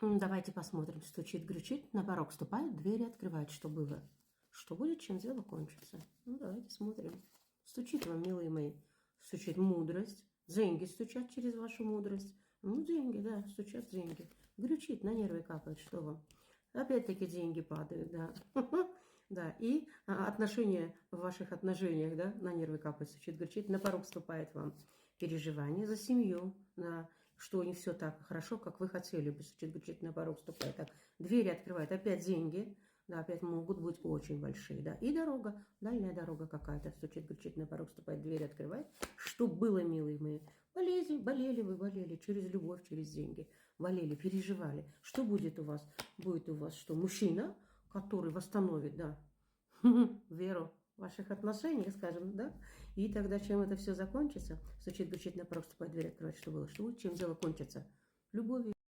Давайте посмотрим. Стучит, кричит, на порог ступает, двери открывает. Что было? Что будет, чем дело кончится? Ну, давайте смотрим. Стучит вам, милые мои. Стучит мудрость. Деньги стучат через вашу мудрость. Ну, деньги, да, стучат деньги. Кричит, на нервы капает. Что вам? Опять-таки деньги падают, да. Да, и отношения в ваших отношениях, да, на нервы капает, стучит, кричит, на порог ступает вам переживание за семью, да, что не все так хорошо, как вы хотели бы, стучит, кричит, на порог ступает, так, двери открывает, опять деньги, да, опять могут быть очень большие, да, и дорога, дальняя дорога какая-то, стучит, кричит, на порог ступает, дверь открывает, что было, милые мои, болели вы, болели, через любовь, через деньги, болели, переживали, что будет у вас? Будет у вас что, мужчина, который восстановит, да, веру в ваших отношениях, скажем, да, и тогда, чем это все закончится, стучит, кричит на порог, ступает, дверь открывает, что было, что будет, чем дело кончится? Любовью.